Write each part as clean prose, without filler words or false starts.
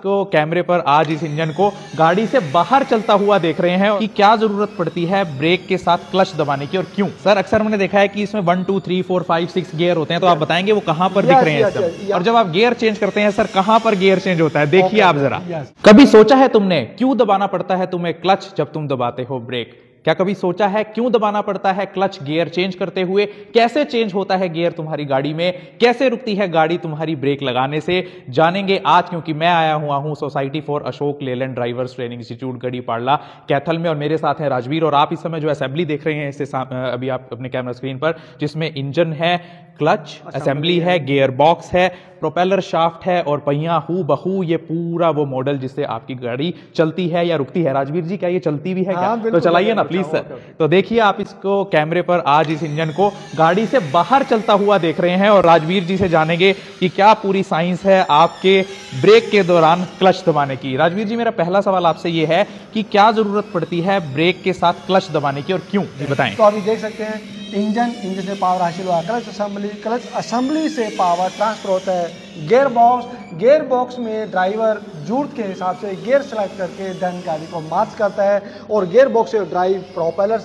इसको कैमरे पर आज इस इंजन को गाड़ी से बाहर चलता हुआ देख रहे हैं कि क्या जरूरत पड़ती है ब्रेक के साथ क्लच दबाने की और क्यों। सर अक्सर मैंने देखा है कि इसमें 1 2 3 4 5 6 गियर होते हैं, तो आप बताएंगे वो कहां पर दिख रहे हैं इस समय? और जब आप गियर चेंज करते हैं सर कहां पर गियर चेंज होता है, देखिए आप जरा। कभी सोचा है तुमने क्यों दबाना पड़ता है तुम्हें क्लच जब तुम दबाते हो ब्रेक? क्या कभी सोचा है क्यों दबाना पड़ता है क्लच गियर चेंज करते हुए? कैसे चेंज होता है गियर तुम्हारी गाड़ी में? कैसे रुकती है गाड़ी तुम्हारी ब्रेक लगाने से? जानेंगे आज, क्योंकि मैं आया हुआ हूं society for Ashok Leyland drivers training institute Garhi Padla Kaithal में, और मेरे साथ है राजवीर। और आप इस समय जो असेंबली देख रहे हैं इससे अभी आप अपने कैमरा स्क्रीन पर, जिसमें इंजन है, क्लच असेंबली है, गियर बॉक्स है, प्रोपेलर शाफ्ट है और पहिया हू बहू, ये पूरा वो मॉडल जिससे आपकी गाड़ी चलती है या रुकती है। राजवीर जी क्या ये चलती भी है क्या? तो चलाइए ना प्लीज सर। तो देखिए आप इसको कैमरे पर आज इस इंजन को गाड़ी से बाहर चलता हुआ देख रहे हैं, और राजवीर जी से जानेंगे कि क्या पूरी साइंस है आपके ब्रेक के दौरान क्लच दबाने की। राजवीर जी मेरा पहला सवाल आपसे ये है कि क्या जरूरत पड़ती है ब्रेक के साथ क्लच दबाने की और क्यों, बताएं। तो अभी देख सकते हैं इंजन से पावर हासिल हुआ, क्लच असेंबली से पावर ट्रांसफर होता है गियर बॉक्स में ड्राइवर जरूरत के हिसाब से गियर सेलेक्ट करके देन गाड़ी को मार्च करता है, और गियर बॉक्स से ड्राइव प्रोपेलर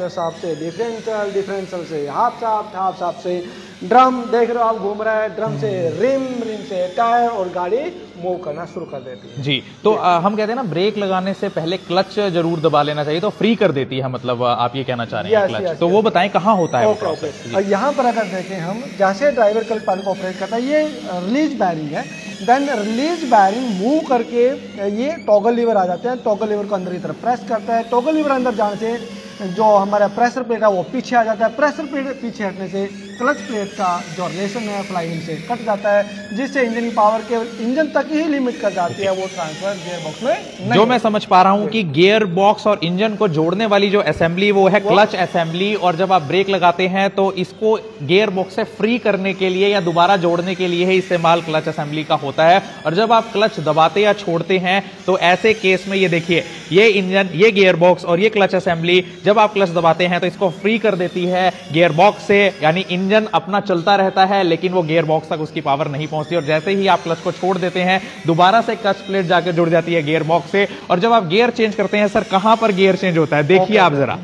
शाफ्ट से डिफरेंशियल से हाफ शाफ्ट से ड्रम, देख रहे हो आप घूम रहा है, ड्रम से रिम से टायर, और गाड़ी मूव करना शुरू कर देती है जी। तो हम कहते हैं ना ब्रेक लगाने से पहले क्लच जरूर दबा लेना चाहिए, तो फ्री कर देती है, मतलब आप ये कहना चाह रहे हैं क्लच। तो वो बताएं कहाँ होता है वो प्रोसेस। और यहाँ पर अगर देखें हम, जैसे ड्राइवर क्लच पैडल को ऑपरेट करता है, ये रिलीज बैरिंग है, देन रिलीज बैरिंग मूव करके ये टॉगल लीवर आ जाते हैं, टॉगल लीवर को अंदर की तरफ प्रेस करता है, टॉगल लीवर अंदर जाने से जो हमारा प्रेशर प्लेट है वो पीछे आ जाता है, प्रेशर प्लेट पीछे हटने से क्लच प्लेट का जो रिलेशन है फ्लाईव्हील से कट जाता है, जिससे इंजन की पावर केवल इंजन तक ही लिमिट कर जाती है, वो ट्रांसफर गियर बॉक्स में नहीं। जो मैं समझ पा रहा हूं कि गियर बॉक्स और इंजन को जोड़ने वाली जो असेंबली वो है क्लच असेंबली, और जब आप ब्रेक लगाते हैं तो इसको गियर बॉक्स से फ्री करने के लिए या दोबारा जोड़ने के लिए ही इस्तेमाल क्लच असेंबली का होता है। और जब आप क्लच दबाते या छोड़ते हैं तो ऐसे केस में ये देखिए, ये इंजन, ये गियर बॉक्स और ये क्लच असेंबली, जब आप क्लच दबाते हैं तो इसको फ्री कर देती है गियर बॉक्स से, यानी इंजन अपना चलता रहता है लेकिन वो गियर बॉक्स तक उसकी पावर नहीं पहुंचती, और जैसे ही आप क्लच को छोड़ देते हैं दोबारा से क्लच प्लेट जाकर जुड़ जाती है गियर बॉक्स से। और जब आप गियर चेंज करते हैं सर कहां पर गियर चेंज होता है, देखिए आप जरा।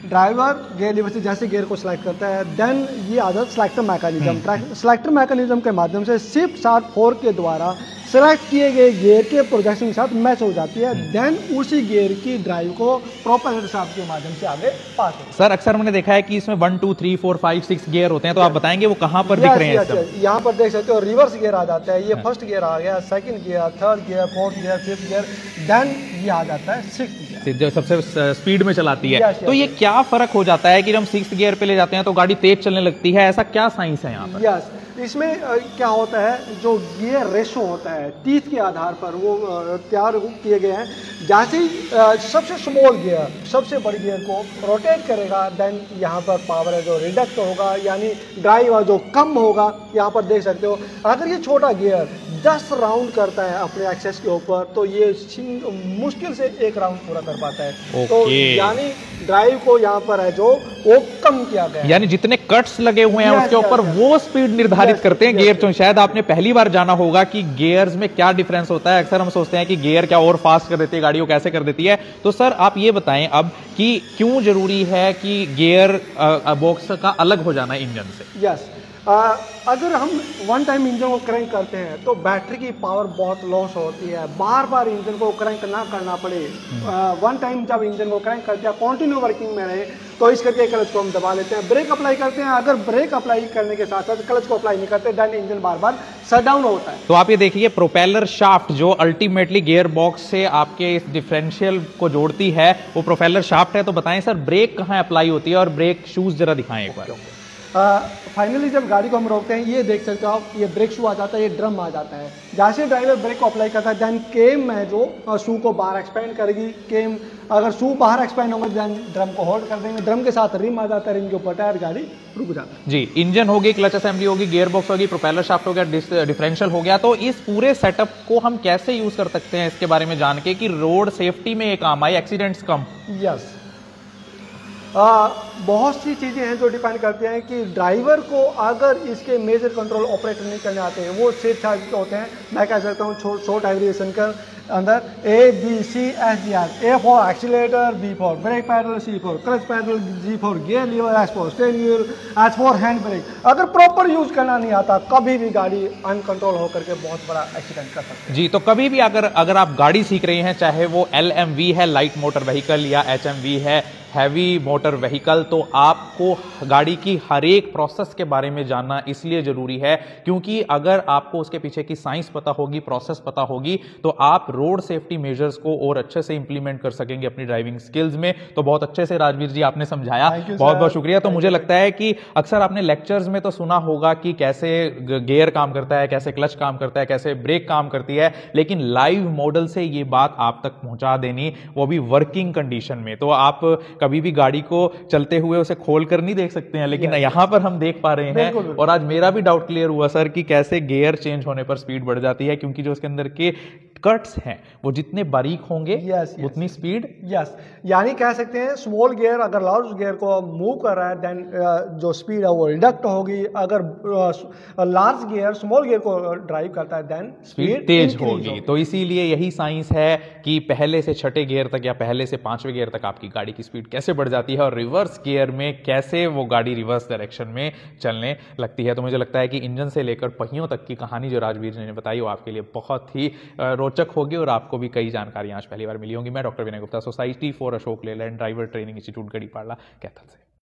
ड्राइवर गियर लीवर से जैसे गियर को सिलेक्ट करता है, देन ये आ जाता सिलेक्टर मैकेनिज्म के माध्यम से शिफ्ट शाफ्ट 4 के द्वारा सेलेक्ट किए गए गियर के प्रोजेक्शन के साथ मैच हो जाती है, देन उसी गियर की ड्राइव को प्रोपेलर शाफ्ट के माध्यम से आगे पास होता है। सर अक्सर मैंने देखा है कि इसमें 1 2 3 4 5 6 गियर होते हैं, तो आप बताएंगे वो कहां पर दिख रहे हैं? यहाँ पर देख सकते हो रिवर्स गियर आ जाता है, ये फर्स्ट गियर आ गया, second gear, third gear, fourth gear, fifth gear, then ये आ जाता है सिक्स्थ गियर, जो सबसे स्पीड में चलाती है। तो ये क्या फर्क हो जाता है कि जब हम 6th गियर पे ले जाते हैं तो गाड़ी तेज चलने लगती है, ऐसा क्या साइंस है यहाँ पर? इसमें क्या होता है, जो गियर रेशो होता है टीथ के आधार पर वो तैयार किए गए हैं, जैसे ही सबसे स्मॉल गियर सबसे बड़ी गियर को रोटेट करेगा, देन यहाँ पर पावर है जो रिडक्ट होगा, यानी ड्राइव जो कम होगा। यहाँ पर देख सकते हो अगर ये छोटा गियर 10 राउंड करता है अपने एक्सेस के ऊपर, तो ये मुश्किल से 1 राउंड पूरा कर पाता है। तो यानी ड्राइव को यहाँ पर है जो वो कम किया गया है, यानी जितने कट्स लगे हुए हैं उसके ऊपर वो स्पीड निर्धारित करते हैं गियर। तो शायद आपने पहली बार जाना होगा कि गियर्स में क्या डिफरेंस होता है। अक्सर हम सोचते हैं कि गियर क्या और फास्ट कर देती है गाड़ी को, कैसे कर देती है। तो सर आप ये बताएं अब कि क्यों जरूरी है कि गियर बॉक्स का अलग हो जाना इंजन से? यस, अगर हम वन टाइम इंजन को क्रैंक करते हैं तो बैटरी की पावर बहुत लॉस होती है, बार बार इंजन को क्रैंक ना करना पड़े। वन टाइम जब इंजन को क्रैंक करते हैं कंटिन्यू वर्किंग में रहे, तो इस करके क्लच को हम दबा लेते हैं, ब्रेक अप्लाई करते हैं। अगर ब्रेक अप्लाई करने के साथ साथ क्लच को अप्लाई नहीं करते, देन इंजन बार बार शट डाउन होता है। तो आप ये देखिए प्रोपेलर शाफ्ट जो अल्टीमेटली गियर बॉक्स से आपके इस डिफरेंशियल को जोड़ती है वो प्रोपेलर शाफ्ट है। तो बताएं सर ब्रेक कहाँ अप्लाई होती है और ब्रेक शूज जरा दिखाएं एक बार। फाइनली जब गाड़ी को हम रोकते हैं, ये देख सकते हो आप, ये ब्रेक शू आ जाता है, ये ड्रम आ जाता है। जैसे ड्राइवर ब्रेक को अप्लाई करता है, देन केम है जो शू को बाहर एक्सपेंड करेगी। केम अगर शू बाहर एक्सपेंड होगा, देन ड्रम को होल्ड कर देंगे, ड्रम के साथ रिम आ जाता है, रिम के ऊपर टायर, गाड़ी रुक जाता है। जी, इंजन होगी, क्लच असेंबली होगी, गियर बॉक्स होगी, प्रोपेलर शाफ्ट हो गया, डिफरेंशियल हो गया। तो इस पूरे सेटअप को हम कैसे यूज कर सकते हैं, इसके बारे में जान के कि रोड सेफ्टी में ये काम आए, एक्सीडेंट्स कम। यस, बहुत सी चीज़ें हैं जो डिपेंड करती हैं कि ड्राइवर को अगर इसके मेजर कंट्रोल ऑपरेट नहीं करने आते हैं, वो सिर्फ होते हैं। मैं कह सकता हूँ शॉर्ट एवरिएशन के अंदर ABCSDR, A for accelerator, B for brake pedal, C for clutch pedal, G for gear lever, S for steering wheel, H for hand brake. अगर प्रॉपर यूज करना नहीं आता, कभी भी गाड़ी अनकंट्रोल होकर के बहुत बड़ा एक्सीडेंट कर सकती है। जी, तो कभी भी अगर आप गाड़ी सीख रहे हैं, चाहे वो LMV है लाइट मोटर व्हीकल या HMV है हैवी मोटर व्हीकल, तो आपको गाड़ी की हर एक प्रोसेस के बारे में जानना इसलिए जरूरी है क्योंकि अगर आपको उसके पीछे की साइंस पता होगी, प्रोसेस पता होगी, तो आप रोड सेफ्टी मेजर्स को और अच्छे से इंप्लीमेंट कर सकेंगे अपनी ड्राइविंग स्किल्स में। तो बहुत अच्छे से राजवीर जी आपने समझाया, बहुत बहुत शुक्रिया। तो मुझे लगता है कि अक्सर आपने लेक्चर्स में तो सुना होगा कि कैसे गियर काम करता है, कैसे क्लच काम करता है, कैसे ब्रेक काम करती है, लेकिन लाइव मॉडल से ये बात आप तक पहुंचा देनी, वो भी वर्किंग कंडीशन में। तो आप कभी भी गाड़ी को चलते हुए उसे खोल कर नहीं देख सकते हैं, लेकिन यहां पर हम देख पा रहे हैं। और आज मेरा भी डाउट क्लियर हुआ सर कि कैसे गियर चेंज होने पर स्पीड बढ़ जाती है, क्योंकि जो उसके अंदर के कट्स हैं वो जितने बारीक होंगे उतनी स्पीड। यानी कह सकते हैं स्मॉल गियर अगर लार्ज गियर को मूव कर रहा है, देन जो स्पीड है वो रिडक्ट होगी। अगर लार्ज गियर स्मॉल गियर को ड्राइव करता है, देन स्पीड तेज होगी। तो इसीलिए यही साइंस है कि पहले से छठे गियर तक या पहले से पांचवें गियर तक आपकी गाड़ी की स्पीड कैसे बढ़ जाती है और रिवर्स गियर में कैसे वो गाड़ी रिवर्स डायरेक्शन में चलने लगती है। तो मुझे लगता है कि इंजन से लेकर पहियों तक की कहानी जो राजवीर जी ने बताई वो आपके लिए बहुत ही रोचक होगी और आपको भी कई जानकारियां आज पहली बार मिली होंगी। मैं doctor Vinay Gupta, society for Ashok Leyland driver training institute Garhipada Kaithal से।